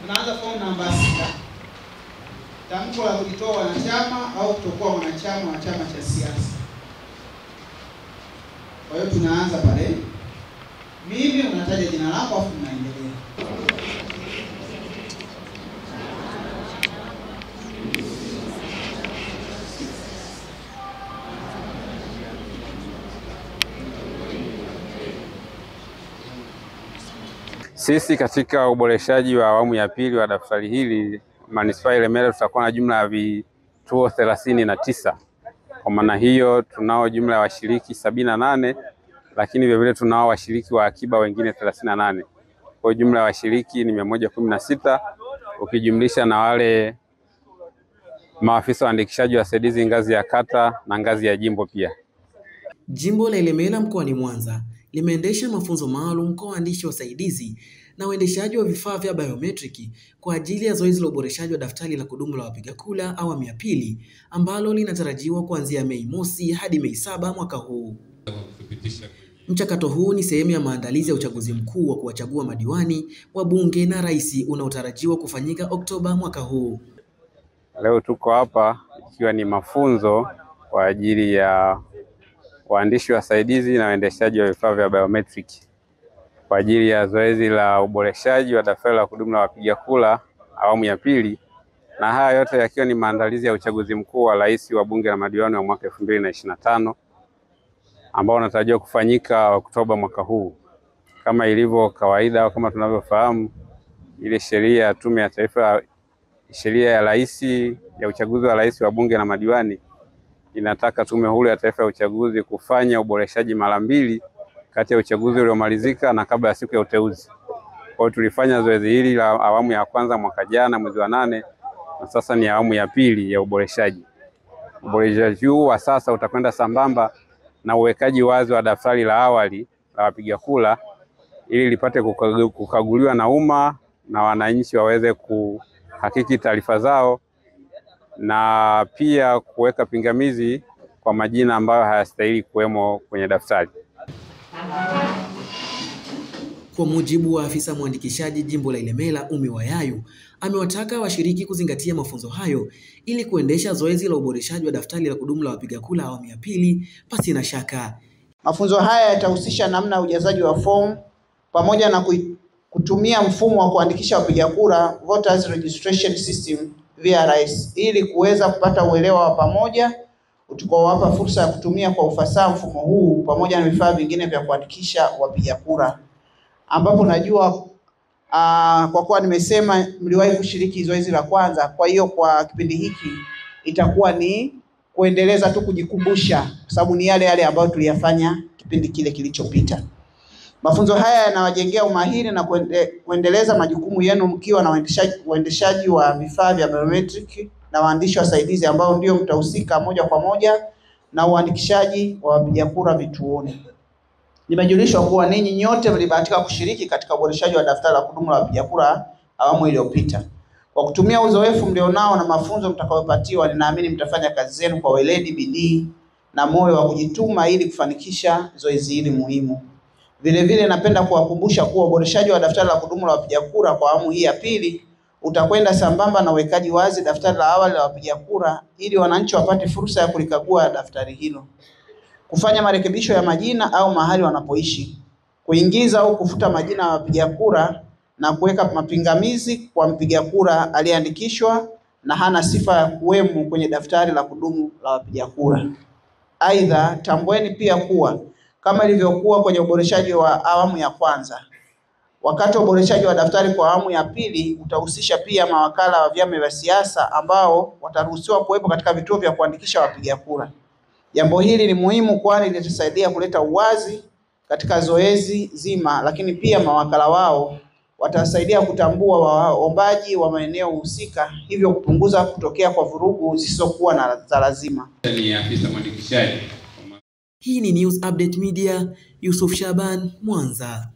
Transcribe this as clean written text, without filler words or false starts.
Tunaanza fomu namba 6. Tamko la kujitoa wanachama au kutokuwa mwanachama wa chama cha siasa. Kwa hiyo tunaanza pale. Mimi unataja jina lako afu tunaendelea. Sisi katika uboreshaji wa awamu ya pili wa daftari hili Manispaa ya Ilemela tutakuwa na jumla ya vituo 39. Kwa maana hiyo tunao jumla ya washiriki 78, lakini vile vile tunao washiriki wa akiba wengine 38. Kwa jumla ya washiriki ni 116 ukijumlisha na wale maafisa waandikishaji wasaidizi ngazi ya kata na ngazi ya jimbo pia. Jimbo la Ilemela mkoani Mwanza limeendesha mafunzo maalum kwa waandishi wasaidizi na uendeshaji wa vifaa vya biometriki kwa ajili ya zoezi la uboreshaji wa daftari la kudumu la wapiga kura awamu ya pili ambalo linatarajiwa kuanzia Mei Mosi hadi Mei 7 mwaka huu. Mchakato huu ni sehemu ya maandalizi ya uchaguzi mkuu wa kuwachagua madiwani, wabunge na rais unaotarajiwa kufanyika Oktoba mwaka huu. Leo tuko hapa ikiwa ni mafunzo kwa ajili ya waandishi wasaidizi na waendeshaji wa vifaa vya biometric kwa ajili ya zoezi la uboreshaji wa daftari la kudumu la wapiga kura awamu ya pili, na haya yote yakiwa ni maandalizi ya uchaguzi mkuu wa rais, wa bunge na madiwani wa mwaka 2025 ambao unatarajiwa kufanyika Oktoba mwaka huu. Kama ilivyo kawaida au kama tunavyofahamu, ile sheria ya Tume ya Taifa, sheria ya rais ya uchaguzi wa rais, wa bunge na madiwani inataka Tume Huru ya Taifa ya Uchaguzi kufanya uboreshaji mara 2 kati ya uchaguzi uliomalizika na kabla ya siku ya uteuzi. Kwa hiyo tulifanya zoezi hili la awamu ya kwanza mwaka jana mwezi wa 8, na sasa ni awamu ya pili ya uboreshaji. Uboreshaji huu wa sasa utakwenda sambamba na uwekaji wazi wa daftari la awali la wapiga kura ili lipate kukaguliwa na umma na wananchi waweze kuhakiki taarifa zao, na pia kuweka pingamizi kwa majina ambayo hayastahili kuwemo kwenye daftari. Kwa mujibu wa afisa mwandikishaji jimbo la Ilemela Umi Wayayu, amewataka washiriki kuzingatia mafunzo hayo ili kuendesha zoezi la uboreshaji wa daftari la kudumu la wapiga kura awamu ya pili pasi na shaka. Mafunzo haya yatahusisha namna ya ujazaji wa fomu pamoja na kutumia mfumo wa kuandikisha wapiga kura Voters Registration System VRS ili kuweza kupata uelewa wa pamoja utakaowapa fursa ya kutumia kwa ufasaha mfumo huu pamoja na vifaa vingine vya kuandikisha wapiga kura, ambapo najua kwa kuwa nimesema mliwahi kushiriki zoezi la kwanza, kwa hiyo kwa kipindi hiki itakuwa ni kuendeleza tu kujikumbusha, kwa sababu ni yale yale ambayo tuliyafanya kipindi kile kilichopita. Mafunzo haya yanawajengea umahiri na kuendeleza majukumu yenu mkiwa na uendeshaji wa vifaa vya biometric na waandishi wasaidizi ambao ndio mtahusika moja kwa moja na uandikishaji wa wapiga kura vituoni. Nimejulishwa kuwa ninyi nyote mlibahatika kushiriki katika uboreshaji wa daftari la kudumu la wapiga kura awamu iliyopita. Kwa kutumia uzoefu mlionao na mafunzo mtakayopatiwa, ninaamini mtafanya kazi zenu kwa weledi, bidii na moyo wa kujituma ili kufanikisha zoezi hili muhimu. Vile vile napenda kuwakumbusha kuwa uboreshaji wa daftari la kudumu la wapiga kura kwa awamu hii ya pili utakwenda sambamba na uwekaji wazi daftari la awali la wapiga kura ili wananchi wapate fursa ya kulikagua daftari hilo, kufanya marekebisho ya majina au mahali wanapoishi, kuingiza au kufuta majina ya wapiga kura na kuweka mapingamizi kwa mpiga kura aliyeandikishwa na hana sifa ya kuwemo kwenye daftari la kudumu la wapiga kura. Aidha, tambueni pia kuwa kama ilivyokuwa kwenye uboreshaji wa awamu ya kwanza, wakati wa uboreshaji wa daftari kwa awamu ya pili utahusisha pia mawakala wa vyama vya siasa ambao wataruhusiwa kuwepo katika vituo vya kuandikisha wapiga kura. Jambo hili ni muhimu kwani litasaidia kuleta uwazi katika zoezi zima, lakini pia mawakala wao watasaidia kutambua waombaji wa maeneo husika, hivyo kupunguza kutokea kwa vurugu zisizokuwa na za lazima. Ni afisa mwandikishaji. Hii ni News Update Media, Yusuf Shaban, Mwanza.